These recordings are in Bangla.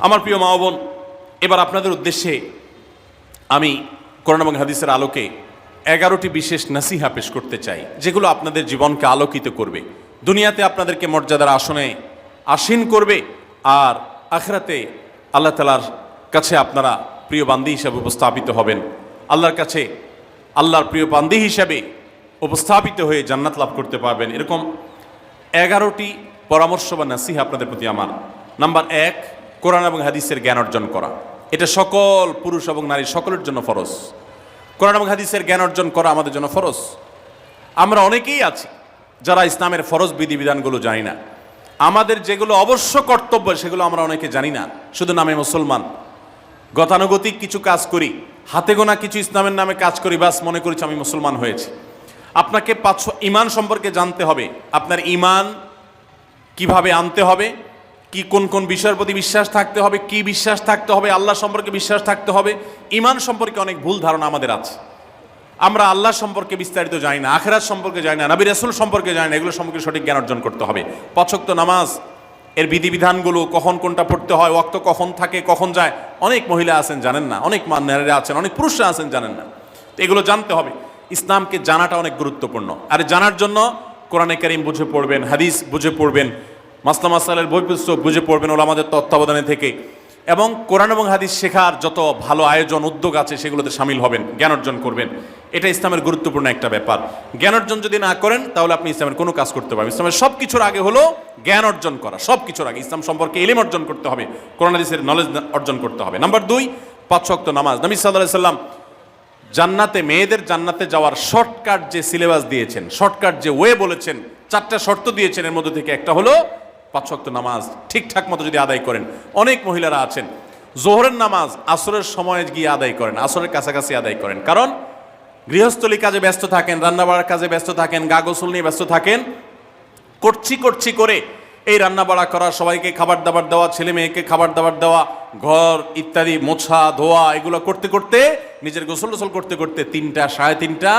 আমার প্রিয় মা ও বোন, এবার আপনাদের উদ্দেশ্যে আমি কোরআন এবং হাদিসের আলোকে 11টি বিশেষ নাসিহা পেশ করতে চাই, যেগুলো আপনাদের জীবনকে আলোকিত করবে, দুনিয়াতে আপনাদেরকে মর্যাদার আসনে আসীন করবে, আর আখিরাতে আল্লাহ তাআলার কাছে আপনারা প্রিয় বান্দী হিসাবে উপস্থাপিত হবেন। আল্লাহর কাছে আল্লাহর প্রিয় বান্দী হিসাবে উপস্থাপিত হয়ে জান্নাত লাভ করতে পারবেন। এরকম 11টি পরামর্শ বা নাসিহা আপনাদের প্রতি আমার। নাম্বার 1, কোরআন এবং হাদিসের জ্ঞান অর্জন করা। এটা সকল পুরুষ এবং নারী সকলের জন্য ফরজ। কোরআন এবং হাদিসের জ্ঞান অর্জন করা আমাদের জন্য ফরজ। আমরা অনেকেই আছি যারা ইসলামের ফরজ বিধিবিধানগুলো জানি না। আমাদের যেগুলো অবশ্য কর্তব্য সেগুলো আমরা অনেকে জানি না, শুধু নামে মুসলমান। গতানুগতিক কিছু কাজ করি, হাতে গোনা কিছু ইসলামের নামে কাজ করি, বাস মনে করেছি আমি মুসলমান হয়েছি। আপনাকে ঈমান সম্পর্কে জানতে হবে। আপনার ঈমান কিভাবে আনতে হবে, কি কোন কোন বিষয়ের প্রতি বিশ্বাস থাকতে হবে, কি বিশ্বাস থাকতে হবে, আল্লাহ সম্পর্কে বিশ্বাস থাকতে হবে। ঈমান সম্পর্কে অনেক ভুল ধারণা আমাদের আছে। আমরা আল্লাহ সম্পর্কে বিস্তারিত জানি না, আখিরাত সম্পর্কে জানি না, নবী রাসূল সম্পর্কে জানি না। এগুলো সম্পর্কে সঠিক জ্ঞান অর্জন করতে হবে। 5 ওয়াক্ত নামাজ এর বিধিবিধানগুলো, কখন কোনটা পড়তে হয়, ওয়াক্ত কখন থাকে কখন যায়, অনেক মহিলা আছেন জানেন না, অনেক নারীরা আছেন, অনেক পুরুষরা আছেন জানেন না। তো এগুলো জানতে হবে। ইসলামকে জানাটা অনেক গুরুত্বপূর্ণ। আর জানার জন্য কোরআনে কারীম বুঝে পড়বেন, হাদিস বুঝে পড়বেন, মাসলা মাসাইলের বই পুস্তক বুঝে পড়বেন ওলামাদের তত্ত্বাবধানে থেকে, এবং কোরআন এবং হাদিস শেখার যত ভালো আয়োজন উদ্যোগ আছে সেগুলোতে শামিল হবেন, জ্ঞান অর্জন করবেন। এটা ইসলামের গুরুত্বপূর্ণ একটা ব্যাপার। জ্ঞান অর্জন যদি না করেন তাহলে আপনি ইসলামের কোনো কাজ করতে পারবেন। ইসলামের সব কিছুর আগে হলো জ্ঞান অর্জন করা। সব কিছুর আগে ইসলাম সম্পর্কে ইলম অর্জন করতে হবে, কোরআন হাদিসের নলেজ অর্জন করতে হবে। নাম্বার 2, 5 ওয়াক্ত নামাজ। নবী সাল্লাল্লাহু আলাইহি সাল্লাম জান্নাতে, মেয়েদের জান্নাতে যাওয়ার শর্টকাট যে সিলেবাস দিয়েছেন, শর্টকাট যে ওয়ে বলেছেন, 4টা শর্ত দিয়েছেন। এর মধ্যে থেকে একটা হলো 5 ওয়াক্ত নামাজ ঠিকঠাক মতো যদি আদায় করেন। অনেক মহিলারা আছেন জোহরের নামাজ আসরের সময় গিয়ে আদায় করেন, আসরের কাছাকাছি আদায় করেন, কারণ গৃহস্থলী কাজে ব্যস্ত থাকেন, রান্নাবাড়ার কাজে ব্যস্ত থাকেন, গা গোসল নিয়ে ব্যস্ত থাকেন। করছি করে এই রান্নাবাড়া করা, সবাইকে খাবার দাবার দেওয়া, ছেলে মেয়েকে খাবার দাবার দেওয়া, ঘর ইত্যাদি মোছা ধোয়া, এগুলো করতে করতে, নিজের গোসল টোসল করতে করতে 3টা 3:30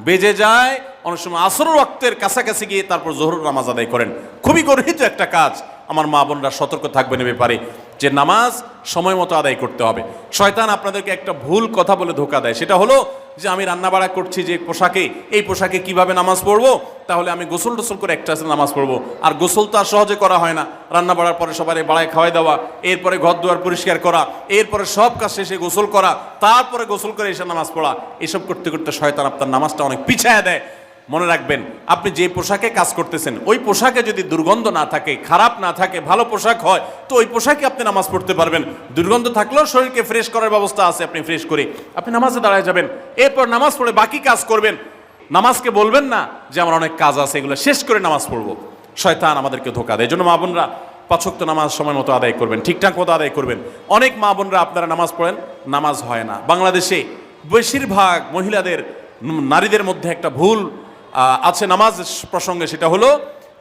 বেজে যায়। অনেক সময় আসরের ওয়াক্তের কাছাকাছি গিয়ে তারপর জোহর নামাজ আদায় করেন। খুবই গর্হিত একটা কাজ। আমার মা বোনরা সতর্ক থাকবেন এ ব্যাপারে, যে নামাজ সময় মতো আদায় করতে হবে। শয়তান আপনাদেরকে একটা ভুল কথা বলে ধোঁকা দেয়, সেটা হলো যে আমি রান্নাবাড়া করছি যে পোশাকে, এই পোশাকে কিভাবে নামাজ পড়বো, তাহলে আমি গোসল টোসল করে একটা নামাজ পড়বো। আর গোসল তো আর সহজে করা হয় না। রান্না বাড়ার পরে সবাই বাড়ায় খাওয়াই দেওয়া, এরপরে ঘর দুয়ার পরিষ্কার করা, এরপরে সব কাজ শেষে গোসল করা, তারপরে গোসল করে এসে নামাজ পড়া, এসব করতে করতে শয়তান আপনার নামাজটা অনেক পিছায় দেয়। মনে রাখবেন, আপনি যে পোশাকে কাজ করতেছেন ওই পোশাকে যদি দুর্গন্ধ না থাকে, খারাপ না থাকে, ভালো পোশাক হয়, তো ওই পোশাকে আপনি নামাজ পড়তে পারবেন। দুর্গন্ধ থাকলেও শরীরকে ফ্রেশ করার ব্যবস্থা আছে, আপনি ফ্রেশ করে আপনি নামাজে দাঁড়ায় যাবেন, এরপর নামাজ পড়ে বাকি কাজ করবেন। নামাজকে বলবেন না যে আমার অনেক কাজ আছে, এগুলো শেষ করে নামাজ পড়বো। শয়তান আমাদেরকে ধোঁকা দেয়। এই জন্য মা বোনরা 5 ওয়াক্ত নামাজ সময় মতো আদায় করবেন, ঠিকঠাক মতো আদায় করবেন। অনেক মা বোনরা আপনারা নামাজ পড়েন, নামাজ হয় না। বাংলাদেশে বেশিরভাগ মহিলাদের, নারীদের মধ্যে একটা ভুল আছে নামাজ প্রসঙ্গে, সেটা হলো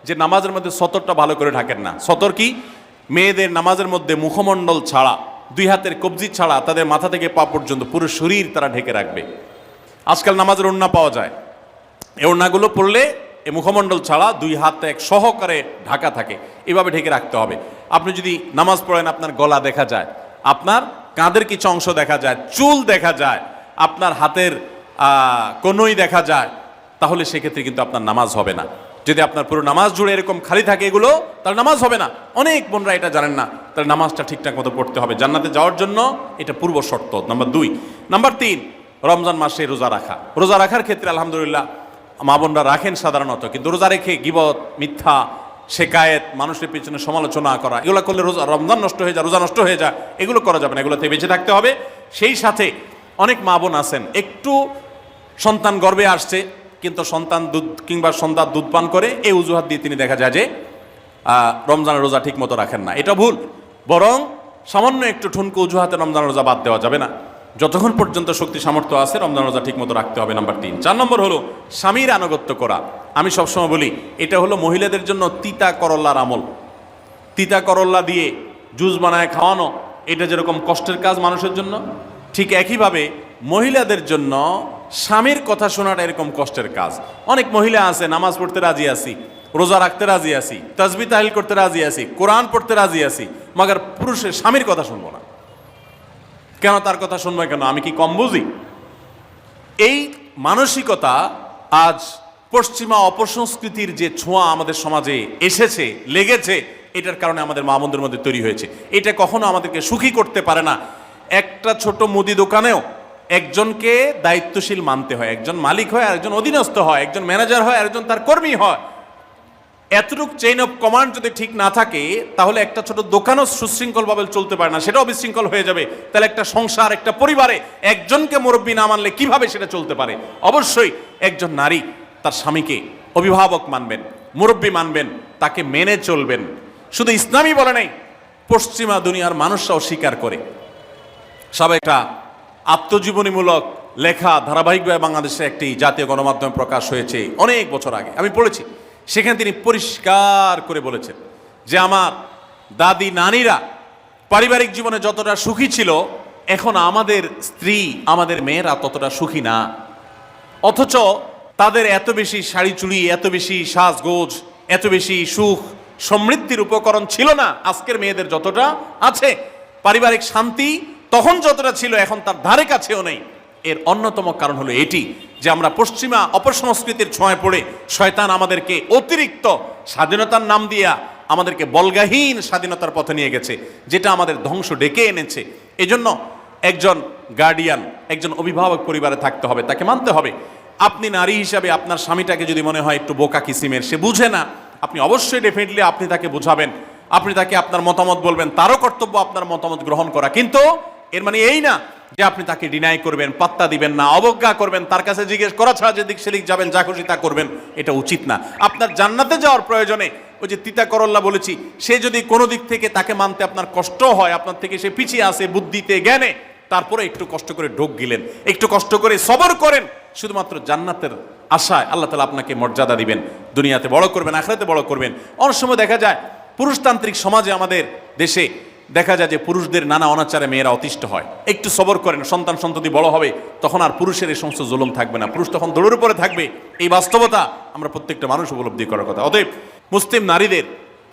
যে নামাজের মধ্যে সতরটা ভালো করে ঢাকেন না। সতর কি? মেয়েদের নামাজের মধ্যে মুখমণ্ডল ছাড়া, 2 হাতের কবজি ছাড়া তাদের মাথা থেকে পা পর্যন্ত পুরো শরীর তারা ঢেকে রাখবে। আজকাল নামাজের ওড়না পাওয়া যায়, এই ওড়নাগুলো পরলে এই মুখমণ্ডল ছাড়া 2 হাত এক সহকারে ঢাকা থাকে, এভাবে ঢেকে রাখতে হবে। আপনি যদি নামাজ পড়েন আপনার গলা দেখা যায়, আপনার কাঁধের কিছু অংশ দেখা যায়, চুল দেখা যায়, আপনার হাতের কনুই দেখা যায়, তাহলে সেক্ষেত্রে কিন্তু আপনার নামাজ হবে না। যদি আপনার পুরো নামাজ জুড়ে এরকম খালি থাকে এগুলো, তাহলে নামাজ হবে না। অনেক বোনরা এটা জানেন না, তাহলে নামাজটা ঠিকঠাক মতো পড়তে হবে। জান্নাতে যাওয়ার জন্য এটা পূর্ব শর্ত। নাম্বার 2। নাম্বার 3, রমজান মাসে রোজা রাখা। রোজা রাখার ক্ষেত্রে আলহামদুলিল্লাহ মা বোনরা রাখেন সাধারণত, কিন্তু রোজা রেখে গীবত, মিথ্যা, শেকায়েত, মানুষের পিছনে সমালোচনা করা, এগুলো করলে রমজান নষ্ট হয়ে যায়, রোজা নষ্ট হয়ে যায়। এগুলো করা যাবে না, এগুলোতে বেঁচে থাকতে হবে। সেই সাথে অনেক মা বোন আছেন একটু সন্তান গর্ভে আসছে, কিন্তু সন্তান দুধ কিংবা সন্তান দুধ পান করে, এই অজুহাত দিয়ে তিনি দেখা যায় যে রমজানের রোজা ঠিক মতো রাখেন না। এটা ভুল। বরং সামান্য একটু ঠুনকো অজুহাতে রমজানের রোজা বাদ দেওয়া যাবে না। যতক্ষণ পর্যন্ত শক্তি সামর্থ্য আছে রমজান রোজা ঠিক মতো রাখতে হবে। নাম্বার 3। 4 নম্বর হলো স্বামীর আনুগত্য করা। আমি সবসময় বলি এটা হলো মহিলাদের জন্য তিতা করল্লার আমল। তিতা করল্লা দিয়ে জুস বানায় খাওয়ানো, এটা যেরকম কষ্টের কাজ মানুষের জন্য, ঠিক একইভাবে মহিলাদের জন্য স্বামীর কথা শোনাটা এরকম কষ্টের কাজ। অনেক মহিলা আছে নামাজ পড়তে রাজি আছি, রোজা রাখতে রাজি আছি, তাসবিহ তাহলিল করতে রাজি আছি, কোরআন পড়তে রাজি আছি, মগর পুরুষের স্বামীর কথা শুনবো না। কেন তার কথা শুনবো কেন? আমি কি কম বুঝি? এই মানসিকতা আজ পশ্চিমা অপসংস্কৃতির যে ছোঁয়া আমাদের সমাজে এসেছে, লেগেছে, এটার কারণে আমাদের মা বোনদের মধ্যে তৈরি হয়েছে। এটা কখনো আমাদেরকে সুখী করতে পারে না। একটা ছোট মুদি দোকানেও একজনকে দায়িত্বশীল মানতে হয়, একজন মালিক হয় আর একজন অধীনস্থ হয়, একজন ম্যানেজার হয় আর একজন তার কর্মী হয়। এতটুক চেইন অফ কমান্ড যদি ঠিক না থাকে তাহলে একটা ছোট দোকানও সুশৃঙ্খলভাবে চলতে পারে না, সেটাও বিশৃঙ্খল হয়ে যাবে। তাহলে একটা সংসার, একটা পরিবারে একজনকে মুরব্বী না মানলে কিভাবে সেটা চলতে পারে? অবশ্যই একজন নারী তার স্বামীকে অভিভাবক মানবেন, মুরব্বী মানবেন, তাকে মেনে চলবেন। শুধু ইসলামই বলে নাই, পশ্চিমা দুনিয়ার মানুষরাও স্বীকার করে। সব একটা আত্মজীবনীমূলক লেখা ধারাবাহিকভাবে বাংলাদেশে একটি জাতীয় গণমাধ্যমে প্রকাশ হয়েছে অনেক বছর আগে, আমি পড়েছি। সেখানে তিনি পরিষ্কার করে বলেছেন যে আমার দাদি নানীরা পারিবারিক জীবনে যতটা সুখী ছিল, এখন আমাদের স্ত্রী, আমাদের মেয়েরা ততটা সুখী না। অথচ তাদের এত বেশি শাড়ি চুড়ি, এত বেশি সাজগোজ, এত বেশি সুখ সমৃদ্ধির উপকরণ ছিল না আজকের মেয়েদের যতটা আছে। পারিবারিক শান্তি তখন যতটা ছিল এখন তার ধারে কাছেও নেই। এর অন্যতম কারণ হলো এটি যে আমরা পশ্চিমা অপসংস্কৃতির ছোঁয়ায় পড়ে শয়তান আমাদেরকে অতিরিক্ত স্বাধীনতার নাম দিয়া আমাদেরকে বলগাহীন স্বাধীনতার পথে নিয়ে গেছে, যেটা আমাদের ধ্বংস ডেকে এনেছে। এজন্য একজন গার্ডিয়ান, একজন অভিভাবক পরিবারে থাকতে হবে, তাকে মানতে হবে। আপনি নারী হিসাবে আপনার স্বামীটাকে যদি মনে হয় একটু বোকা কিসিমের, সে বুঝে না, আপনি অবশ্যই ডেফিনেটলি আপনি তাকে বোঝাবেন, আপনি তাকে আপনার মতামত বলবেন, তারও কর্তব্য আপনার মতামত গ্রহণ করা। কিন্তু এর মানে এই না যে আপনি তাকে ডিনাই করবেন, পাত্তা দিবেন না, অবজ্ঞা করবেন, তার কাছে জিজ্ঞেস করা ছাড়া যেদিক সেদিক যাবেন, যা খুশি তা করবেন, এটা উচিত না। আপনার জান্নাতে যাওয়ার প্রয়োজনে ওই যে তিতা করল্লা বলেছি, সে যদি কোনো দিক থেকে তাকে মানতে আপনার কষ্ট হয়, আপনার থেকে সে পিছিয়ে আসে বুদ্ধিতে জ্ঞানে, তারপরে একটু কষ্ট করে ঢোক গিলেন, একটু কষ্ট করে সবর করেন, শুধুমাত্র জান্নাতের আশায় আল্লাহ তাআলা আপনাকে মর্যাদা দিবেন, দুনিয়াতে বড় করবেন, আখিরাতে বড় করবেন। অনেক সময় দেখা যায় পুরুষতান্ত্রিক সমাজে আমাদের দেশে দেখা যায় যে পুরুষদের নানা অনাচারে মেয়েরা অতিষ্ঠ হয়। একটু সবর করেন, সন্তান সন্ততি বড় হবে, তখন আর পুরুষের এই সমস্ত জুলুম থাকবে না, পুরুষ তখন দৌড়ের উপরে থাকবে। এই বাস্তবতা আমরা প্রত্যেকটা মানুষ উপলব্ধি করার কথা। অতএব মুসলিম নারীদের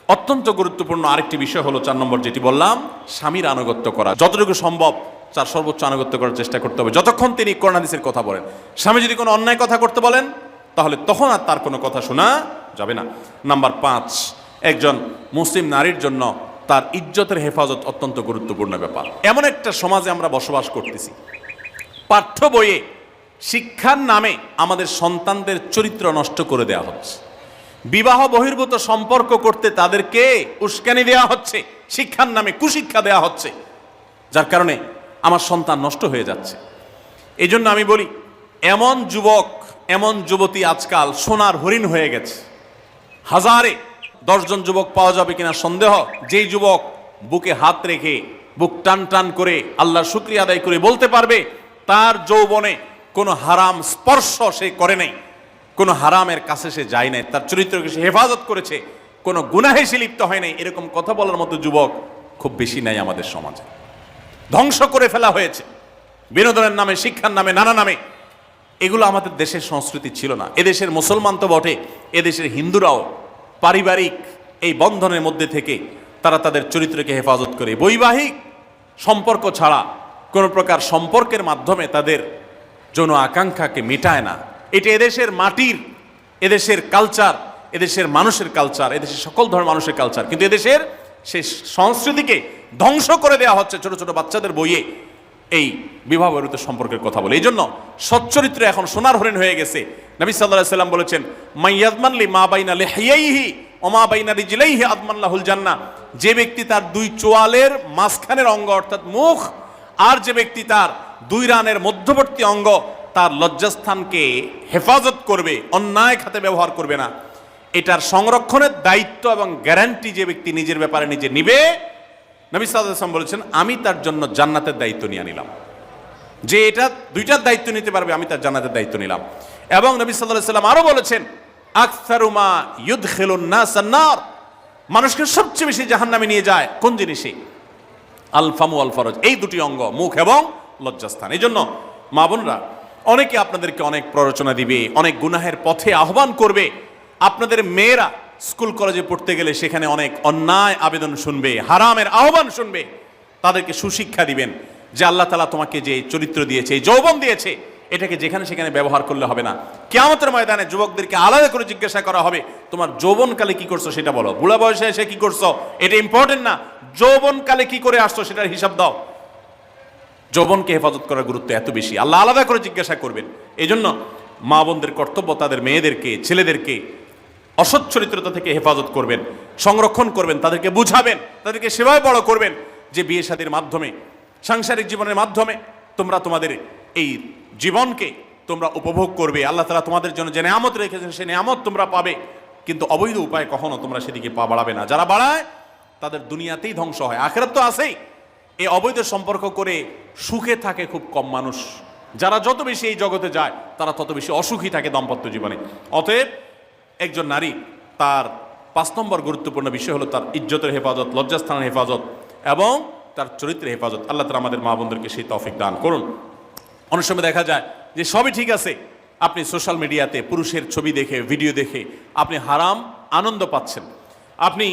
অত্যন্ত গুরুত্বপূর্ণ আরেকটি বিষয় হলো 4 নম্বর যেটি বললাম, স্বামীর আনুগত্য করা। যতটুকু সম্ভব তার সর্বোচ্চ আনুগত্য করার চেষ্টা করতে হবে, যতক্ষণ তিনি কোরআন হাদিসের কথা বলেন। স্বামী যদি কোনো অন্যায় কথা করতে বলেন তাহলে তখন আর তার কোনো কথা শোনা যাবে না। নাম্বার 5, একজন মুসলিম নারীর জন্য তার ইজ্জতের হেফাজত অত্যন্ত গুরুত্বপূর্ণ ব্যাপার। এমন একটা সমাজে আমরা বসবাস করতেছি, পাঠ্য বইয়ে শিক্ষার নামে আমাদের সন্তানদের চরিত্র নষ্ট করে দেওয়া হচ্ছে, বিবাহ বহির্ভূত সম্পর্ক করতে তাদেরকে উস্কানি দেওয়া হচ্ছে, শিক্ষার নামে কুশিক্ষা দেওয়া হচ্ছে, যার কারণে আমার সন্তান নষ্ট হয়ে যাচ্ছে। এই জন্য আমি বলি, এমন যুবক, এমন যুবতী আজকাল সোনার হরিণ হয়ে গেছে। হাজারে 10 জন যুবক পাওয়া যাবে কিনা সন্দেহ, যেই যুবক বুকে হাত রেখে বুক টান টান করে আল্লাহর শুকরিয়া আদায় করে বলতে পারবে তার যৌবনে কোনো হারাম স্পর্শ সে করে নাই, কোনো হারামের কাছে সে যায় নাই, তার চরিত্রকে সে হেফাজত করেছে, কোনো গুনাহে সে লিপ্ত হয় নাই, এরকম কথা বলার মতো যুবক খুব বেশি নাই আমাদের সমাজে। ধ্বংস করে ফেলা হয়েছে বিনোদনের নামে, শিক্ষার নামে, নানা নামে। এগুলো আমাদের দেশের সংস্কৃতি ছিল না। এদেশের মুসলমান তো বটে, এদেশের হিন্দুরাও পারিবারিক এই বন্ধনের মধ্যে থেকে তারা তাদের চরিত্রকে হেফাজত করে, বৈবাহিক সম্পর্ক ছাড়া কোনো প্রকার সম্পর্কের মাধ্যমে তাদের যৌন আকাঙ্ক্ষাকে মেটায় না। এটা এদেশের মাটির, এদেশের কালচার, এদেশের মানুষের কালচার, এদেশের সকল ধরনের মানুষের কালচার, কিন্তু এদেশের সেই সংস্কৃতিকে ধ্বংস করে দেওয়া হচ্ছে ছোট ছোট বাচ্চাদের বইয়ে এই বিবাহ বহির্ভূত সম্পর্কের কথা বলে। এই জন্য সচ্চরিত্র এখন সোনার হরিণ হয়ে গেছে। নবী সাল্লাল্লাহু আলাইহি সাল্লাম বলেছেন, মাইয়াজমান লি মা বাইনা লিহিয়াইহি ওয়া মা বাইনা রিজলাইহি আদমান লাহুল জান্নাহ। যে ব্যক্তি তার 2 চোয়ালের মাঝখানের অঙ্গ অর্থাৎ মুখ, আর যে ব্যক্তি তার 2 রানের মধ্যবর্তী অঙ্গ, তার লজ্জাস্থানকে হেফাজত করবে, অন্যায় খাতে ব্যবহার করবে না, এটার সংরক্ষণের দায়িত্ব এবং গ্যারান্টি যে ব্যক্তি নিজের ব্যাপারে নিজে নিবে, নবী সাল্লাল্লাহু আলাইহি ওয়াসাল্লাম বলেছেন, আমি তার জন্য জান্নাতের দায়িত্ব নিয়ে নিলাম। যে এটা 2টার দায়িত্ব নিতে পারবে, আমি তার জান্নাতের দায়িত্ব নিলাম। এবং নবী সাল্লাল্লাহু আলাইহি ওয়াসাল্লাম আরো বলেছেন, আকসারু মা ইউদখিলুন নাস আন-নার, মানুষকে সবচেয়ে বেশি জাহান্নামে নিয়ে যায় কোন জিনিসে? আল ফামু আল ফরজ, এই 2টি অঙ্গ, মুখ এবং লজ্জাস্থান। এই জন্য মা বোনরা, অনেকে আপনাদেরকে অনেক প্ররোচনা দিবে, অনেক গুনাহের পথে আহ্বান করবে। আপনাদের মেয়েরা স্কুল কলেজে পড়তে গেলে সেখানে অনেক অন্যায় আবেদন শুনবে, হারামের আহ্বান শুনবে। তাদেরকে সুশিক্ষা দিবেন যে আল্লাহ তাআলা তোমাকে যে চরিত্র দিয়েছে, এই যৌবন দিয়েছে, এটাকে যেখানে সেখানে ব্যবহার করলে হবে না। কিয়ামতের ময়দানে যুবকদেরকে আলাদা করে জিজ্ঞাসা করা হবে, তোমার যৌবনকালে কি করছো সেটা বলো, বুড়া বয়সে এসে কি করছো এটা ইম্পর্টেন্ট না, যৌবনকালে কি করে আসছো সেটার হিসাব দাও। যৌবনকে হেফাজত করার গুরুত্ব এত বেশি, আল্লাহ আলাদা করে জিজ্ঞাসা করবেন। এই জন্য মা বোনদের কর্তব্য তাদের মেয়েদেরকে, ছেলেদেরকে অসৎ চরিত্রতা থেকে হেফাজত করবেন, সংরক্ষণ করবেন, তাদেরকে বুঝাবেন, তাদেরকে সেভাবে বড় করবেন যে বিয়ে শাদীর মাধ্যমে, সাংসারিক জীবনের মাধ্যমে তোমরা তোমাদের এই জীবনকে তোমরা উপভোগ করবে। আল্লাহ তাআলা তোমাদের জন্য যে নেয়ামত রেখেছেন সেই নেয়ামত তোমরা পাবে, কিন্তু অবৈধ উপায়ে কখনো তোমরা সেদিকে পা বাড়াবে না। যারা বাড়ায় তাদের দুনিয়াতেই ধ্বংস হয়, আখিরাত তো আছেই। এই অবৈধ সম্পর্ক করে সুখে থাকে খুব কম মানুষ। যারা যত বেশি এই জগতে যায় তারা তত বেশি অসুখী থাকে দাম্পত্য জীবনে। অতএব একজন নারী তার 5 নম্বর গুরুত্বপূর্ণ বিষয় হলো তার ইজ্জতের হেফাজত, লজ্জাস্থানের হেফাজত এবং তার চরিত্রের হেফাজত। আল্লাহ তাআলা আমাদের মা বোনদেরকে সেই তৌফিক দান করুন। অনেক সময় দেখা যায় যে সবই ঠিক আছে, আপনি সোশ্যাল মিডিয়াতে পুরুষের ছবি দেখে, ভিডিও দেখে আপনি হারাম আনন্দ পাচ্ছেন। আপনি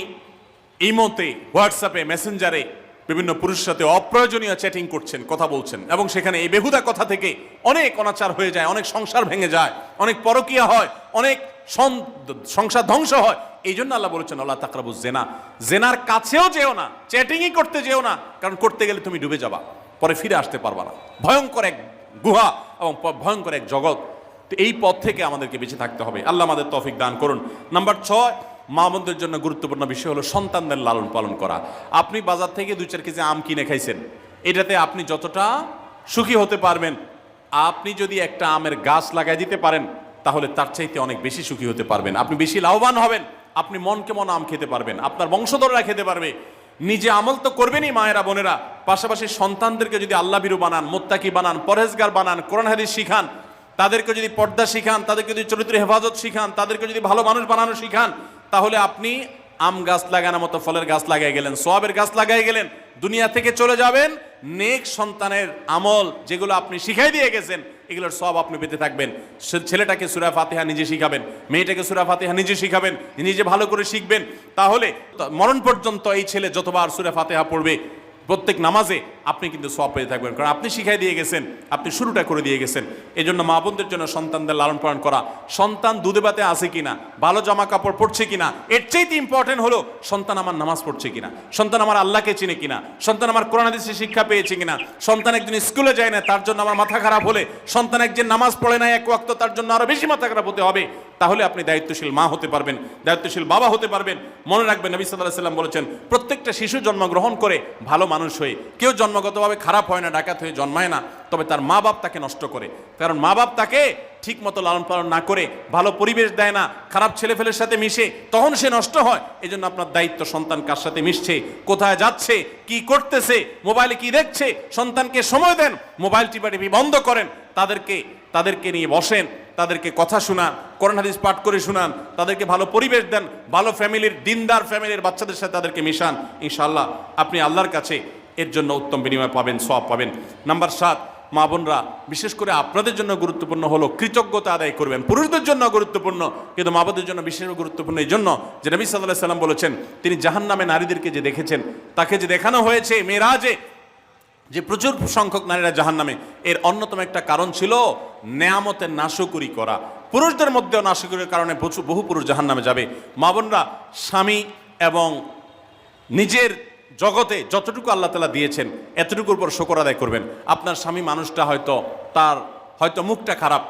ইমোতে, হোয়াটসঅ্যাপে, মেসেঞ্জারে বিভিন্ন পুরুষের সাথে অপ্রয়োজনীয় চ্যাটিং করছেন, কথা বলছেন, এবং সেখানে এই বেহুদা কথা থেকে অনেক অনাচার হয়ে যায়, অনেক সংসার ভেঙে যায়, অনেক পরকীয়া হয়, অনেক সংসার ধ্বংস হয়। এই জন্য আল্লাহ বলেছেন ওয়ালা তাকরাবুজ জিনা, জেনার কাছেও যেও না, চ্যাটিংই করতে যেও না, কারণ করতে গেলে তুমি ডুবে যাবা, পরে ফিরে আসতে পারবা না। ভয়ঙ্কর এক গুহা এবং ভয়ঙ্কর এক জগৎ। তো এই পথ থেকে আমাদেরকে বেঁচে থাকতে হবে। আল্লাহ আমাদের তৌফিক দান করুন। নাম্বার 6, মা বোনদের জন্য গুরুত্বপূর্ণ বিষয় হলো সন্তানদের লালন পালন করা। আপনি বাজার থেকে 2-4 কেজি আম কিনে খাইছেন, এটাতে আপনি যতটা সুখী হতে পারবেন, আপনি যদি একটা আমের গাছ লাগাই দিতে পারেন তাহলে তার চাইতে অনেক বেশি সুখী হতে পারবেন, আপনি বেশি লাভবান হবেন, আপনি মনকে মন আম খেতে পারবেন, আপনার বংশধররা খেতে পারবে। নিজে আমল তো করবেনই মায়েরা, বোনেরা, পাশাপাশি সন্তানদেরকে যদি আল্লাহ ভীরু বানান, মুত্তাকি বানান, পরহেজগার বানান, কোরআন হাদিস শিখান, তাদেরকে যদি পর্দা শিখান, তাদেরকে যদি চরিত্রের হেফাজত শিখান, তাদেরকে যদি ভালো মানুষ বানানো শিখান, তাহলে আপনি আম গাছ লাগানোর মতো ফলের গাছ লাগাই গেলেন, সওয়াবের গাছ লাগাই গেলেন, দুনিয়া থেকে চলে যাবেন। নেক সন্তানের আমল যেগুলো আপনি শিখাই দিয়ে গেছেন এগুলোর সওয়াব আপনি পেতে থাকবেন। ছেলেটাকে সূরা ফাতিহা নিজে শিখাবেন, মেয়েটাকে সূরা ফাতিহা নিজে শিখাবেন, নিজে ভালো করে শিখবেন, তাহলে মরণ পর্যন্ত এই ছেলে যতবার সূরা ফাতিহা পড়বে প্রত্যেক নামাজে আপনি কিন্তু সওয়াব পেয়ে থাকবেন, কারণ আপনি শিখাই দিয়ে গেছেন, আপনি শুরুটা করে দিয়ে গেছেন। এই জন্য মা বোনদের জন্য সন্তানদের লালন পালন করা, সন্তান দুধে ভাতে আছে কিনা, ভালো জামা কাপড় পরছে কিনা, এর চাইতে ইম্পর্টেন্ট হলো সন্তান আমার নামাজ পড়ছে কিনা, সন্তান আমার আল্লাহকে চিনে কিনা, সন্তান আমার কোরআন হাদিসের শিক্ষা পেয়েছে কিনা। সন্তান একজন স্কুলে যায় না, তার জন্য আমার মাথা খারাপ হলে, সন্তান একজন নামাজ পড়ে না এক ওয়াক্ত, তার জন্য আরো বেশি মাথা খারাপ হতে হবে। তাহলে আপনি দায়িত্বশীল মা হতে পারবেন, দায়িত্বশীল বাবা হতে পারবেন। মনে রাখবেন নবী সাল্লাল্লাহু আলাইহি ওয়াসাল্লাম বলেছেন প্রত্যেকটা শিশু জন্মগ্রহণ করে ভালো মানুষ হয়ে, কেউ জন্মগতভাবে খারাপ হয় না, ডাকাত হয়ে জন্মায় না, তবে তার মা বাপ তাকে নষ্ট করে। কারণ মা বাপ তাকে ঠিক মতো লালন পালন না করে, ভালো পরিবেশ দেয় না, খারাপ ছেলেফেলের সাথে মিশে, তখন সে নষ্ট হয়। এই জন্য আপনার দায়িত্ব সন্তান কার সাথে মিশছে, কোথায় যাচ্ছে, কি করতেছে, মোবাইলে কি দেখছে, সন্তানকে সময় দেন, মোবাইল টিপাটিপি বন্ধ করেন, তাদেরকে নিয়ে বসেন, তাদেরকে কথা শোনান, কোরআন হাদিস পাঠ করে শোনান, তাদেরকে ভালো পরিবেশ দেন, ভালো ফ্যামিলির, দিনদার ফ্যামিলির বাচ্চাদের সাথে তাদেরকে মিশান। ইনশাআল্লাহ আপনি আল্লাহর কাছে এর জন্য উত্তম বিনিময় পাবেন, সওয়াব পাবেন। নাম্বার 7, মা বোনরা বিশেষ করে আপনাদের জন্য গুরুত্বপূর্ণ হলো কৃতজ্ঞতা আদায় করবেন। পুরুষদের জন্য গুরুত্বপূর্ণ, কিন্তু মা বোনদের জন্য বিশেষ গুরুত্বপূর্ণ এই জন্য যে নবী সাল্লাল্লাহু আলাইহি ওয়াসাল্লাম বলেছেন, তিনি জাহান্নামে নারীদেরকে যে দেখেছেন, তাকে যে দেখানো হয়েছে মেরাজে, যে প্রচুর সংখ্যক নারীরা জাহান্নামে, এর অন্যতম একটা কারণ ছিল নেয়ামতের নাশকরি করা। পুরুষদের মধ্যেও নাশকরির কারণে বহু পুরুষ জাহান্নামে যাবে। মা বোনরা স্বামী এবং নিজের জগতে যতটুকু আল্লাহ তাআলা দিয়েছেন এতটুকুর উপর শুকর আদায় করবেন। আপনার স্বামী মানুষটা হয়তো মুখটা খারাপ,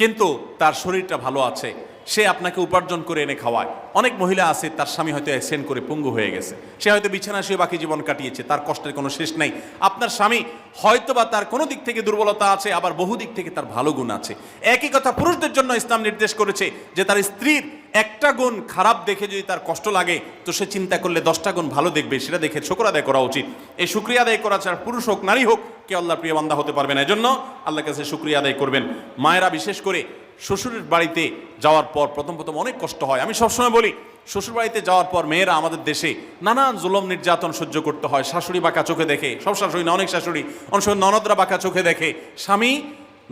কিন্তু তার শরীরটা ভালো আছে, সে আপনাকে উপার্জন করে এনে খাওয়ায়। অনেক মহিলা আছে তার স্বামী হয়তো অ্যাক্সিডেন্ট করে পঙ্গু হয়ে গেছে, সে হয়তো বিছানা শুয়ে বাকি জীবন কাটিয়েছে, তার কষ্টের কোনো শেষ নাই। আপনার স্বামী হয়তো বা তার কোনো দিক থেকে দুর্বলতা আছে, আবার বহু দিক থেকে তার ভালো গুণ আছে। একই কথা পুরুষদের জন্য ইসলাম নির্দেশ করেছে যে তার স্ত্রীর একটা গুণ খারাপ দেখে যদি তার কষ্ট লাগে, তো সে চিন্তা করলে 10টা গুণ ভালো দেখবে, সেটা দেখে শুকর আদায় করা উচিত। এই শুকরিয়া আদায় করা ছাড়া পুরুষ হোক নারী হোক কেউ আল্লাহর প্রিয় বান্দা হতে পারবে না। এজন্য আল্লাহর কাছে শুকরিয়া আদায় করবেন। মায়েরা বিশেষ করে শ্বশুরের বাড়িতে যাওয়ার পর প্রথম অনেক কষ্ট হয়। আমি সবসময় বলি, শ্বশুর বাড়িতে যাওয়ার পর মেয়েরা আমাদের দেশে নানান জুলুম নির্যাতন সহ্য করতে হয়। শাশুড়ি বাঁকা চোখে দেখে, সব শাশুড়ি না, অনেক শাশুড়ি, অনেক সময় ননদরা বাঁকা চোখে দেখে, স্বামী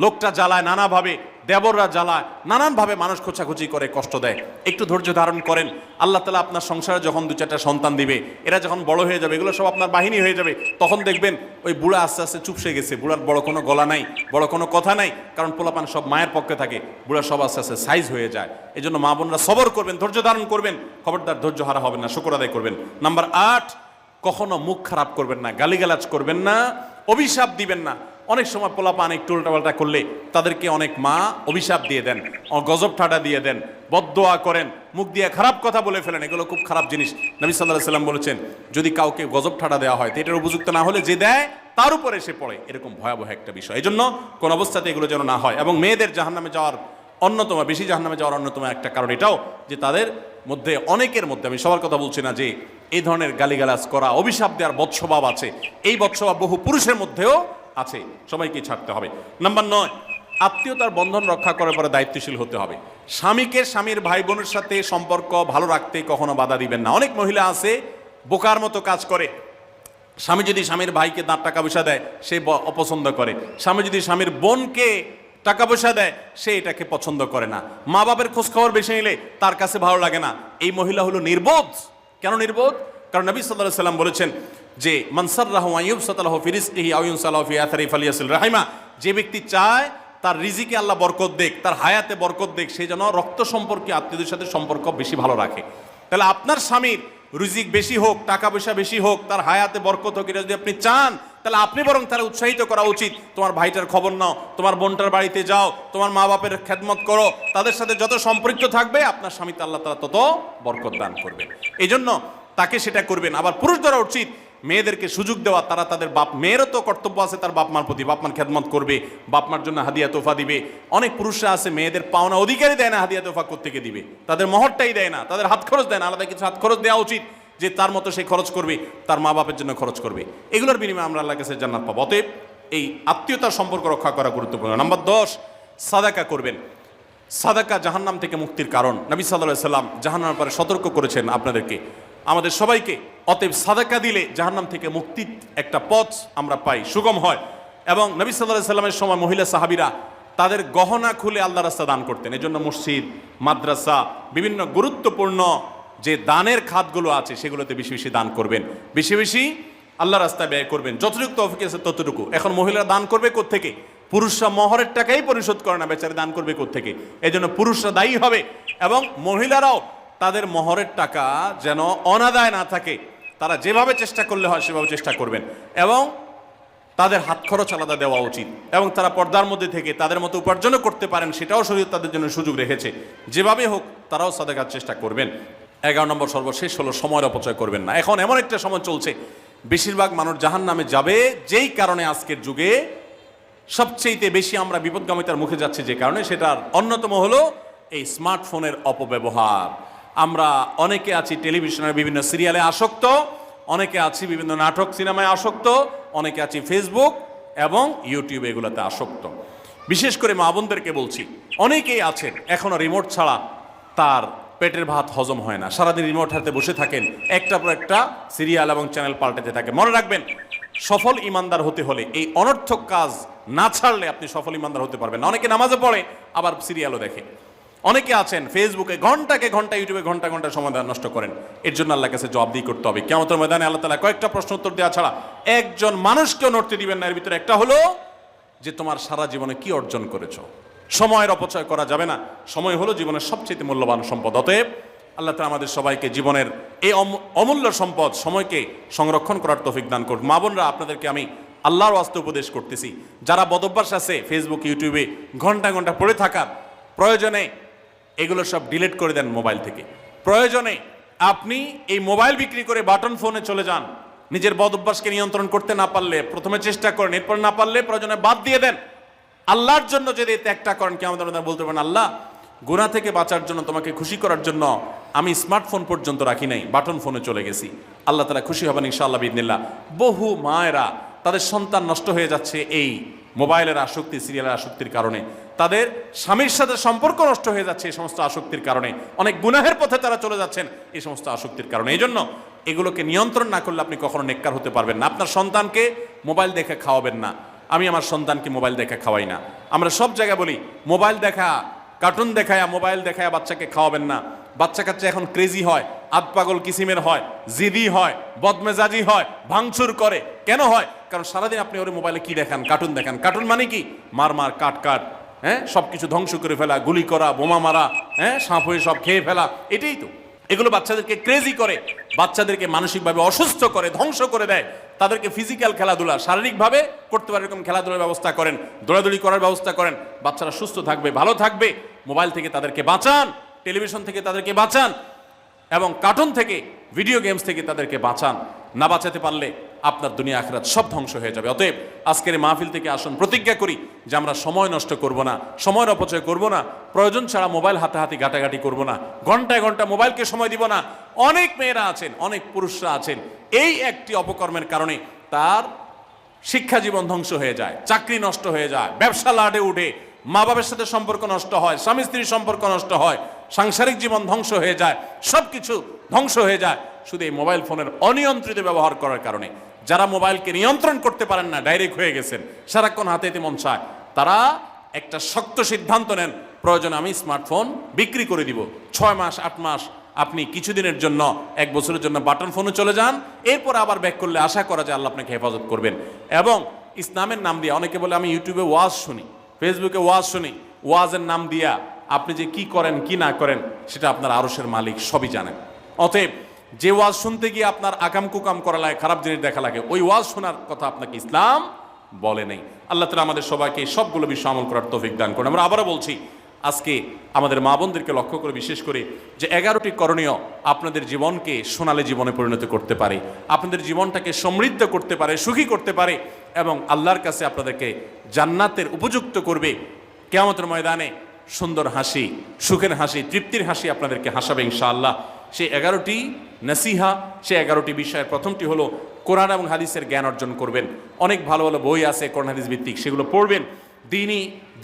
লোকটা জ্বালায় নানাভাবে, দেবররা জ্বালায় নানানভাবে, মানুষ খোঁচাখুচি করে কষ্ট দেয়। একটু ধৈর্য ধারণ করেন, আল্লাহ তাআলা আপনার সংসারে যখন 2-4টা সন্তান দিবে, এরা যখন বড় হয়ে যাবে, এগুলো সব আপনার বাহিনী হয়ে যাবে, তখন দেখবেন ওই বুড়া আস্তে আস্তে চুপসে গেছে, বুড়ার বড় কোনো গলা নাই, বড় কোনো কথা নাই, কারণ পোলাপান সব মায়ের পক্ষে থাকে, বুড়া সব আস্তে আস্তে সাইজ হয়ে যায়। এই জন্য মা বোনরা সবর করবেন, ধৈর্য ধারণ করবেন, খবরদার ধৈর্য হারা হবেন না, শুকর আদায় করবেন। নাম্বার 8, কখনো মুখ খারাপ করবেন না, গালিগালাজ করবেন না, অভিশাপ দিবেন না। অনেক সময় পোলাপান একটু উল্টাপাল্টা করলে তাদেরকে অনেক মা অভিশাপ দিয়ে দেন, গজব ঠাডা দিয়ে দেন, বদদোয়া করেন, মুখ দিয়ে খারাপ কথা বলে ফেলেন। এগুলো খুব খারাপ জিনিস। নবী সাল্লাল্লাহু আলাইহি সাল্লাম বলেছেন, যদি কাউকে গজব ঠাডা দেওয়া হয় তো এটার উপযুক্ত না হলে যে দেয় তার উপরে এসে পড়ে, এরকম ভয়াবহ একটা বিষয়। এই জন্য কোন অবস্থাতে এগুলো যেন না হয়। এবং মেয়েদের জাহান্নামে যাওয়ার অন্যতম, বেশি জাহান্নামে যাওয়ার অন্যতম একটা কারণ এটাও যে তাদের মধ্যে, অনেকের মধ্যে, আমি সবার কথা বলছি না, যে এই ধরনের গালিগালাজ করা, অভিশাপ দেওয়ার বদস্বভাব আছে। এই বদস্বভাব বহু পুরুষের মধ্যেও আছে, সবাইকে ছাড়তে হবে। নাম্বার 9, আত্মীয়তার বন্ধন রক্ষা করার পরে দায়িত্বশীল হতে হবে। স্বামীকে স্বামীর ভাই বোনের সাথে সম্পর্ক ভালো রাখতে কখনো বাধা দিবেন না। অনেক মহিলা আছে বোকার মতো কাজ করে। স্বামী যদি স্বামীর ভাইকে টাকা পয়সা দেয় সে অপছন্দ করে, স্বামী যদি স্বামীর বোনকে টাকা পয়সা দেয় সে এটাকে পছন্দ করে না, মা বাবার খোঁজ খবর বেশি নিলে তার কাছে ভালো লাগে না। এই মহিলা হলো নির্বোধ। কেন নির্বোধ? কারণ নবী সাল্লাল্লাহু আলাইহি সাল্লাম বলেছেন যে মান সাররাহু আন ইউবসাতালাহু ফি রিজকিহি আও ইউনসালাহু ফি আথরি ফালিয়াসিল রাহিমা, যে ব্যক্তি চায় তার রিজিকে আল্লাহ বরকত দেখ, তার হায়াতে বরকত দেখ, সে যেন রক্ত সম্পর্কে আত্মীয়দের সাথে সম্পর্ক বেশি ভালো রাখে। তাহলে আপনার স্বামীর রিজিক বেশি হোক, টাকা পয়সা বেশি হোক, তার হায়াতে বরকত হোক, এটা যদি আপনি চান তাহলে আপনি বরং তারা উৎসাহিত করা উচিত। তোমার ভাইটার খবর নাও, তোমার বোনটার বাড়িতে যাও, তোমার মা বাপের খেদমত করো, তাদের সাথে যত সম্পৃক্ত থাকবে আপনার স্বামীতে আল্লাহ তাআলা তত বরকত দান করবেন। এই জন্য তাকে সেটা করবেন। আবার পুরুষদেরও উচিত মেয়েদেরকে সুযোগ দেওয়া, তারা তাদের বাপ, মেয়েরও তো কর্তব্য আছে তার বাপ মার প্রতি, বাপ মার খেদমত করবে, বাপ মার জন্য হাদিয়া তোফা দিবে। অনেক পুরুষরা আছে মেয়েদের পাওনা অধিকারই দেয় না, হাদিয়া তোফা কোত্থেকে দিবে, তাদের মহরটাই দেয় না, তাদের হাত খরচ দেয় না। আলাদা কিছু হাত খরচ দেওয়া উচিত, যে তার মতো সে খরচ করবে, তার মা বাপের জন্য খরচ করবে। এগুলোর বিনিময়ে আমরা আল্লাহর কাছে জান্নাত পাবো। অতএব এই আত্মীয়তার সম্পর্ক রক্ষা করা গুরুত্বপূর্ণ। নাম্বার 10, সাদাকা করবেন। সাদাকা জাহান্নাম থেকে মুক্তির কারণ। নবী সাল্লাল্লাহু আলাইহি সাল্লাম জাহান্নামের ব্যাপারে সতর্ক করেছেন আপনাদেরকে, আমাদের সবাইকে। অতএব সাদাকা দিলে জাহান্নাম থেকে মুক্তির একটা পথ আমরা পাই, সুগম হয়। এবং নবী সাল্লাল্লাহু আলাইহি সাল্লামের সময় মহিলা সাহাবীরা তাদের গহনা খুলে আল্লাহর রাস্তায় দান করতেন। এই জন্য মসজিদ, মাদ্রাসা, বিভিন্ন গুরুত্বপূর্ণ যে দানের খাতগুলো আছে সেগুলোতে বেশি বেশি দান করবেন, বেশি বেশি আল্লাহর রাস্তায় ব্যয় করবেন, যতটুকু তৌফিক আছে ততটুকু। এখন মহিলারা দান করবে কোত্থেকে? পুরুষরা মহরের টাকাই পরিশোধ করে না, বেচারে দান করবে কোত্থেকে? এই জন্য পুরুষরা দায়ী হবে, এবং মহিলারাও তাদের মহরের টাকা যেন অনাদায় না থাকে, তারা যেভাবে চেষ্টা করলে হয় সেভাবে চেষ্টা করবেন, এবং তাদের হাত খরচ আলাদা দেওয়া উচিত, এবং তারা পর্দার মধ্যে থেকে তাদের মতো উপার্জনও করতে পারেন, সেটাও শরীয়ত তাদের জন্য সুযোগ রেখেছে। যেভাবে হোক তারাও সাদাকার চেষ্টা করবেন। 11 নম্বর সর্বশেষ হলো সময়ের অপচয় করবেন না। এখন এমন একটা সময় চলছে বেশিরভাগ মানুষ জাহান্নামে যাবে, যেই কারণে আজকের যুগে সবচেয়ে বেশি আমরা বিপদগামিতার মুখে যাচ্ছি, যে কারণে সেটার অন্যতম হলো এই স্মার্টফোনের অপব্যবহার। আমরা অনেকে আছি টেলিভিশনের বিভিন্ন সিরিয়ালে আসক্ত, অনেকে আছি বিভিন্ন নাটক সিনেমায় আসক্ত, অনেকে আছি ফেসবুক এবং ইউটিউব এগুলোতে আসক্ত। বিশেষ করে মা বোনদেরকে বলছি, অনেকেই আছেন এখনো রিমোট ছাড়া তার পেটের ভাত হজম হয় না, সারাদিন রিমোট হাতে বসে থাকেন, একটার পর একটা সিরিয়াল এবং চ্যানেল পাল্টাতে থাকে। মনে রাখবেন, সফল ইমানদার হতে হলে এই অনর্থক কাজ না ছাড়লে আপনি সফল ইমানদার হতে পারবেন না। অনেকে নামাজে পড়ে আবার সিরিয়ালও দেখে, অনেকে আছেন ফেসবুকে ঘন্টাকে ঘন্টা, ইউটিউবে ঘন্টা ঘন্টা সময় নষ্ট করেন। এর জন্য আল্লাহর কাছে জবাবদিহি করতে হবে। কিয়ামতের ময়দানে আল্লাহ তাআলা কয়েকটা প্রশ্ন উত্তর দেওয়া ছাড়া একজন মানুষকেও নড়তে দিবেন না। এর ভিতরে একটা হলো যে তোমার সারা জীবনে কি অর্জন করেছো। সময়ের অপচয় করা যাবে না। সময় হলো জীবনের সবচেয়ে মূল্যবান সম্পদ। অতএব আল্লাহ তাআলা আমাদের সবাইকে জীবনের এই অমূল্য সম্পদ সময়কে সংরক্ষণ করার তৌফিক দান করুন। মা বোনরা, আপনাদেরকে আমি আল্লাহর ওয়াস্তে উপদেশ করতেছি, যারা বদভ্যাস আছে ফেসবুক ইউটিউবে ঘন্টা ঘন্টা পড়ে থাকার, প্রয়োজনে এগুলো সব ডিলিট করে দেন মোবাইল থেকে। প্রয়োজনে আপনি এই মোবাইল বিক্রি করে বাটন ফোনে চলে যান। নিজের বদভ্যাসকে নিয়ন্ত্রণ করতে না পারলে প্রথমে চেষ্টা করেন, এরপর না পারলে প্রয়োজনে বাদ দিয়ে দেন। আল্লাহর জন্য যদি ত্যাগটা করেন, কি আমাদের বলতে পারেন, আল্লাহ গুনাহ থেকে বাঁচার জন্য, তোমাকে খুশি করার জন্য আমি স্মার্টফোন পর্যন্ত রাখি নাই, বাটন ফোনে চলে গেছি। আল্লাহ তাআলা খুশি হবেন ইনশাআল্লাহ বিইذنিল্লাহ। বহু মায়েরা তাদের সন্তান নষ্ট হয়ে যাচ্ছে এই মোবাইলের আসক্তি, সিরিয়ালের আসক্তির কারণে। তাদের স্বামীর সাথে সম্পর্ক নষ্ট হয়ে যাচ্ছে এই সমস্ত আসক্তির কারণে। অনেক গুনাহের পথে তারা চলে যাচ্ছেন এই সমস্ত আসক্তির কারণে। এই জন্য এগুলোকে নিয়ন্ত্রণ না করলে আপনি কখনো নেককার হতে পারবেন না। আপনার সন্তানকে মোবাইল দেখে খাওয়াবেন না। আমি আমার সন্তানকে মোবাইল দেখে খাওয়াই না। আমরা সব জায়গায় বলি মোবাইল দেখা, কার্টুন দেখায়, মোবাইল দেখায় বাচ্চাকে খাওয়াবেন না। বাচ্চা কাচ্চা এখন ক্রেজি হয়, আতপাগল কিসিমের হয়, জিদি হয়, বদমেজাজি হয়, ভাঙচুর করে। কেন হয়? কারণ সারাদিন আপনি ওর মোবাইলে কি দেখান? কার্টুন দেখান। কার্টুন মানে কি? মার মার, কাট কাট, হ্যাঁ, সবকিছু ধ্বংস করে ফেলা, গুলি করা, বোমা মারা, হ্যাঁ, সাপ হয়ে সব খেয়ে ফেলা, এটাই তো। এগুলো বাচ্চাদেরকে ক্রেজি করে, বাচ্চাদেরকে মানসিকভাবে অসুস্থ করে, ধ্বংস করে দেয়। তাদেরকে ফিজিক্যাল খেলাধুলা, শারীরিকভাবে করতে পারে এরকম খেলাধুলার ব্যবস্থা করেন, দৌড়াদৌড়ি করার ব্যবস্থা করেন। বাচ্চারা সুস্থ থাকবে, ভালো থাকবে। মোবাইল থেকে তাদেরকে বাঁচান, টেলিভিশন থেকে তাদেরকে বাঁচান, এবং কার্টুন থেকে, ভিডিও গেমস থেকে তাদেরকে বাঁচান। না বাঁচাতে পারলে আপনার দুনিয়া আখিরাত সব ধ্বংস হয়ে যাবে। অতএব আজকের এই মাহফিল থেকে আসুন, প্রতিজ্ঞা করি যে আমরা সময় নষ্ট করব না, সময়ের অপচয় করব না, প্রয়োজন ছাড়া মোবাইল হাতাহাতি ঘাটাঘাটি করব না, ঘন্টায় ঘন্টা মোবাইলকে সময় দিব না। অনেক মেয়েরা আছেন, অনেক পুরুষরা আছেন, এই একটি অপকর্মের কারণে তার শিক্ষা জীবন ধ্বংস হয়ে যায়, চাকরি নষ্ট হয়ে যায়, ব্যবসা লাডে উঠে, মা বাবার সাথে সম্পর্ক নষ্ট হয়, স্বামী স্ত্রীর সম্পর্ক নষ্ট হয়, সাংসারিক জীবন ধ্বংস হয়ে যায়, সবকিছু ধ্বংস হয়ে যায় শুধু এই মোবাইল ফোনের অনিয়ন্ত্রিত ব্যবহার করার কারণে। যারা মোবাইলকে নিয়ন্ত্রণ করতে পারেন না, ডাইরেক্ট হয়ে গেছেন, সারাক্ষণ হাতে হাতে মন চায়, তারা একটা শক্ত সিদ্ধান্ত নেন, প্রয়োজন আমি স্মার্টফোন বিক্রি করে দিব। 6 মাস 8 মাস আপনি কিছুদিনের জন্য, 1 বছরের জন্য বাটন ফোনে চলে যান, এরপর আবার ব্যাক করলে আশা করা যায় আল্লাহ আপনাকে হেফাজত করবেন। এবং ইসলামের নাম দিয়ে, অনেকে বলে আমি ইউটিউবে ওয়াজ শুনি, ফেসবুকে ওয়াজ শুনি, ওয়াজের নাম দিয়া আপনি যে কি করেন কি না করেন সেটা আপনার আরশের মালিক সবই জানেন। অতএব যে ওয়াজ শুনতে গিয়ে আপনার আকাম কুকাম করা লাগে, খারাপ জিনিস দেখা লাগে, ওই ওয়াজ শোনার কথা আপনাকে ইসলাম বলে নেই। আল্লাহ তাআলা আমাদের সবাইকে সবগুলো বিষয় আমল করার তৌফিক দান করুন। আমরা আবারও বলছি, আজকে আমাদের মা বোনদেরকে লক্ষ্য করে বিশেষ করে যে 11টি করণীয় আপনাদের জীবনকে সোনালী জীবনে পরিণত করতে পারে, আপনাদের জীবনটাকে সমৃদ্ধ করতে পারে, সুখী করতে পারে, এবং আল্লাহর কাছে আপনাদেরকে জান্নাতের উপযুক্ত করবে। কিয়ামতের ময়দানে সুন্দর হাসি, সুখের হাসি, তৃপ্তির হাসি আপনাদেরকে হাসাবে ইনশাআল্লাহ। সেই 11টি নসিহা, সেই 11টি বিষয়ের প্রথমটি হলো কোরআন এবং হাদিসের জ্ঞান অর্জন করবেন। অনেক ভালো ভালো বই আছে কোরআন হাদিস ভিত্তিক, সেগুলো পড়বেন।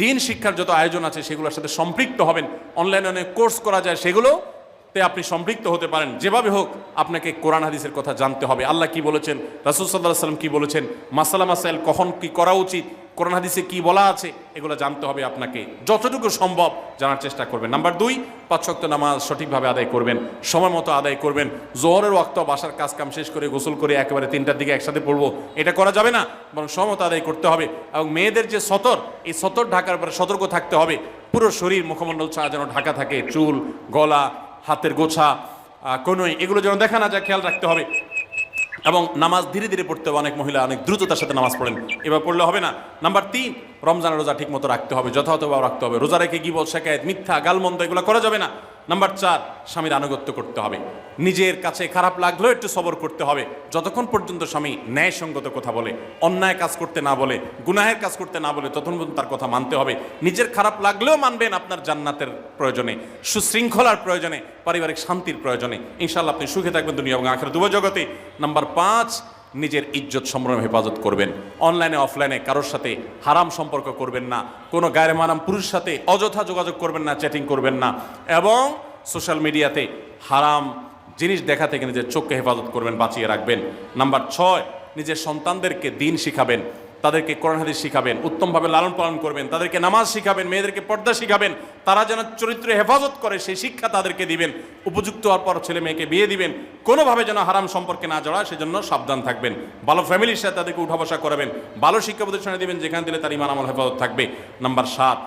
দিন শিক্ষার যত আয়োজন আছে সেগুলোর সাথে সম্পৃক্ত হবেন। অনলাইনে অনেক কোর্স করা যায়, সেগুলোতে আপনি সম্পৃক্ত হতে পারেন। যেভাবে হোক আপনাকে কোরআন হাদিসের কথা জানতে হবে। আল্লাহ কি বলেছেন, রাসূল সাল্লাল্লাহু আলাইহি ওয়াসাল্লাম কি বলেছেন, মাসালা মাসাইল কখন কি করা উচিত, কোরআন হাদিসে কি বলা আছে, এগুলো জানতে হবে আপনাকে। যতটুকু সম্ভব জানার চেষ্টা করবেন। নাম্বার 2, 5 ওয়াক্ত নামাজ সঠিকভাবে আদায় করবেন, সময় মতো আদায় করবেন। জোহরের ওয়াক্ত বাসার কাজ কাম শেষ করে গোসল করে একেবারে 3টার দিকে একসাথে পড়বো, এটা করা যাবে না, বরং সময় মতো আদায় করতে হবে। এবং মেয়েদের যে সতর, এই সতর ঢাকার পরে সতর্ক থাকতে হবে। পুরো শরীর মুখমণ্ডল ছাড়া যেন ঢাকা থাকে, চুল, গলা, হাতের গোছা, কনুই, এগুলো যেন দেখা না যায়, খেয়াল রাখতে হবে। এবং নামাজ ধীরে ধীরে পড়তে হবে। অনেক মহিলা অনেক দ্রুততার সাথে নামাজ পড়েন, এবার পড়লে হবে না। নাম্বার 3, রমজানের রোজা ঠিক মতো রাখতে হবে, যথাযথভাবে রাখতে হবে। রোজা রেখে গিবত, শিকায়েত, মিথ্যা, গালমন্দ এগুলো করা যাবে না। নাম্বার 4, স্বামীর আনুগত্য করতে হবে। নিজের কাছে খারাপ লাগলেও একটু সবর করতে হবে, যতক্ষণ পর্যন্ত স্বামী ন্যায়সঙ্গত কথা বলে, অন্যায় কাজ করতে না বলে, গুনাহের কাজ করতে না বলে, ততক্ষণ পর্যন্ত তার কথা মানতে হবে। নিজের খারাপ লাগলেও মানবেন, আপনার জান্নাতের প্রয়োজনে, সুশৃঙ্খলার প্রয়োজনে, পারিবারিক শান্তির প্রয়োজনে। ইনশাআল্লাহ আপনি সুখে থাকবেন দুনিয়া এবং আখিরাত উভয় জগতে। নাম্বার 5, নিজের ইজ্জত সম্ভ্রম হেফাজত করবেন। অনলাইনে অফলাইনে কারোর সাথে হারাম সম্পর্ক করবেন না, কোনো গায়ের মারাম পুরুষের সাথে অযথা যোগাযোগ করবেন না, চ্যাটিং করবেন না, এবং সোশ্যাল মিডিয়াতে হারাম জিনিস দেখা থেকে নিজের চোখকে হেফাজত করবেন, বাঁচিয়ে রাখবেন। নাম্বার 6, নিজের সন্তানদেরকে দিন শিখাবেন, তাদেরকে কোরআন হাদিস শিখাবেন, উত্তমভাবে লালন পালন করবেন, তাদেরকে নামাজ শিখাবেন, মেয়েদেরকে পর্দা শিখাবেন, তারা যেন চরিত্রে হেফাজত করে সেই শিক্ষা তাদেরকে দিবেন। উপযুক্ত হওয়ার পর ছেলে মেয়েকে বিয়ে দিবেন, কোনোভাবে যেন হারাম সম্পর্কে না জড়ায় সেজন্য সাবধান থাকবেন। ভালো ফ্যামিলির সাথে তাদেরকে উঠা বসা করাবেন, ভালো শিক্ষা প্রতিষ্ঠানে দিবেন যেখানে দিলে তার ঈমান আমল হেফাজত থাকবে। নাম্বার 7,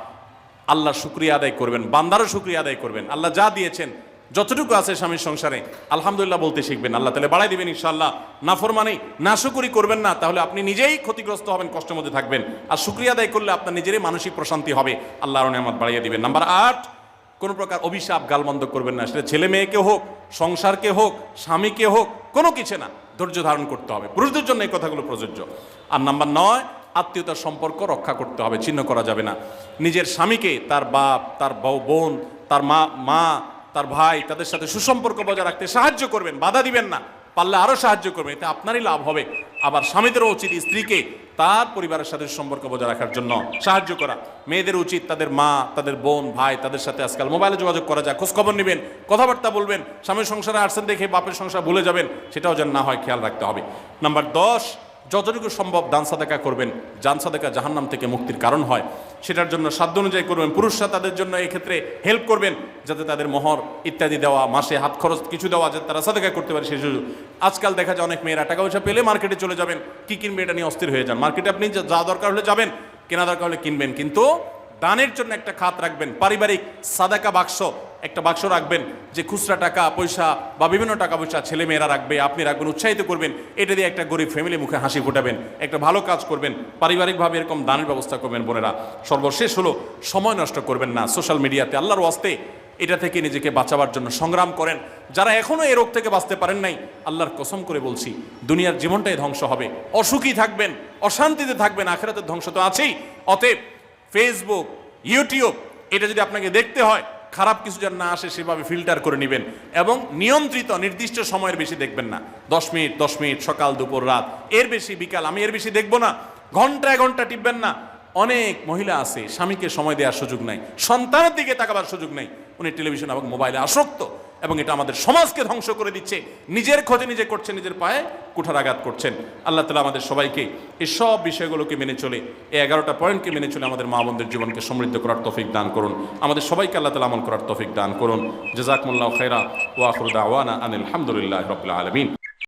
আল্লাহর শুকরিয়া আদায় করবেন, বান্দারও শুকরিয়া আদায় করবেন। আল্লাহ যা দিয়েছেন, যতটুকু আছে স্বামীর সংসারে আলহামদুলিল্লাহ বলতে শিখবেন, আল্লাহ তাহলে বাড়াই দিবেন ইনশাআল্লাহ। নাফরমানি, নাশুকরি করবেন না, তাহলে আপনি নিজেই ক্ষতিগ্রস্ত হবেন, কষ্টের মধ্যে থাকবেন। আর শুকরিয়া আদায় করলে আপনার নিজেরই মানসিক প্রশান্তি হবে, আল্লাহর নিয়ামত বাড়িয়ে দিবেন। নাম্বার 8, কোনো প্রকার অভিশাপ গালমন্দ করবেন না, সেটা ছেলে মেয়েকে হোক, সংসারকে হোক, স্বামীকে হোক, কোনো কিছু না, ধৈর্য ধারণ করতে হবে। পুরুষদের জন্য এই কথাগুলো প্রযোজ্য। আর নাম্বার 9, আত্মীয়তার সম্পর্ক রক্ষা করতে হবে, ছিন্ন করা যাবে না। নিজের স্বামীকে তার বাপ, তার বোন, তার মা, তার ভাই, তাদের সাথে সুসম্পর্ক বজায় রাখতে সাহায্য করবেন, বাধা দিবেন না, পারলে আরও সাহায্য করবেন, এতে আপনারই লাভ হবে। আবার স্বামীদেরও উচিত স্ত্রীকে তার পরিবারের সাথে সম্পর্ক বজায় রাখার জন্য সাহায্য করা। মেয়েদের উচিত তাদের মা, তাদের বোন, ভাই, তাদের সাথে আজকাল মোবাইলে যোগাযোগ করা যায়, খোঁজখবর নেবেন, কথাবার্তা বলবেন। স্বামীর সংসারে আসছেন দেখে বাপের সংসার ভুলে যাবেন, সেটাও যেন না হয়, খেয়াল রাখতে হবে। নাম্বার 10, যতটুকু সম্ভব দান সাদাকা করবেন। দান সাদাকা জাহান্নাম থেকে মুক্তির কারণ হয়, সেটার জন্য সাধ্য অনুযায়ী করবেন। পুরুষরা তাদের জন্য এই ক্ষেত্রে হেল্প করবেন, যাতে তাদের মোহর ইত্যাদি দেওয়া, মাসে হাত খরচ কিছু দেওয়া, যাতে তারা সাদাকা করতে পারে সেই সুযোগ। আজকাল দেখা যায় অনেক মেয়েরা টাকা পয়সা পেলে মার্কেটে চলে যাবেন, কি কিনবে এটা নিয়ে অস্থির হয়ে যান। মার্কেটে আপনি যা দরকার হলে যাবেন, কেনা দরকার হলে কিনবেন, কিন্তু দানের জন্য একটা খাত রাখবেন। পারিবারিক সাদাকা বাক্স, একটা বাক্স রাখবেন, যে খুচরা টাকা পয়সা বা বিভিন্ন টাকা পয়সা ছেলে মেয়েরা রাখবে, আপনি রাখবেন, উৎসাহিত করবেন। এটা দিয়ে একটা গরিব ফ্যামিলি মুখে হাসি ফোটাবেন, একটা ভালো কাজ করবেন, পারিবারিকভাবে এরকম দানের ব্যবস্থা করবেন। বোনেরা, সর্বশেষ হলো সময় নষ্ট করবেন না সোশ্যাল মিডিয়াতে। আল্লাহর ওয়াস্তে এটা থেকে নিজেকে বাঁচাবার জন্য সংগ্রাম করেন। যারা এখনও এই রোগ থেকে বাঁচতে পারেন নাই, আল্লাহর কসম করে বলছি, দুনিয়ার জীবনটাই ধ্বংস হবে, অসুখী থাকবেন, অশান্তিতে থাকবেন, আখিরাতের ধ্বংস তো আছেই। অতএব ফেসবুক, ইউটিউব, এটা যদি আপনাকে দেখতে হয়, খারাপ কিছু যেন না আসে সেভাবে ফিল্টার করে নেবেন, এবং নিয়ন্ত্রিত নির্দিষ্ট সময়ের বেশি দেখবেন না। 10 মিনিট 10 মিনিট, সকাল দুপুর রাত, এর বেশি বিকাল, আমি এর বেশি দেখবো না। ঘন্টায় ঘন্টা টিপবেন না। অনেক মহিলা আছে স্বামীকে সময় দেওয়ার সুযোগ নাই, সন্তানের দিকে তাকাবার সুযোগ নাই, উনি টেলিভিশন এবং মোবাইলে আসক্ত, এবং এটা আমাদের সমাজকে ধ্বংস করে দিচ্ছে। নিজের ক্ষতি নিজে করছেন, নিজের পায়ে কুঠারাঘাত করছেন। আল্লাহ তাআলা আমাদের সবাইকে এই সব বিষয়গুলোকে মেনে চলে, এই 11টা পয়েন্টকে মেনে চলে আমাদের মা বোনদের জীবনকে সমৃদ্ধ করার তৌফিক দান করুন। আমাদের সবাইকে আল্লাহ তাআলা আমল করার তৌফিক দান করুন। জাযাকুমুল্লাহু খাইরা ওয়া আখিরু দাওয়ানা আনিল হামদুলিল্লাহি রাব্বিল আলামিন।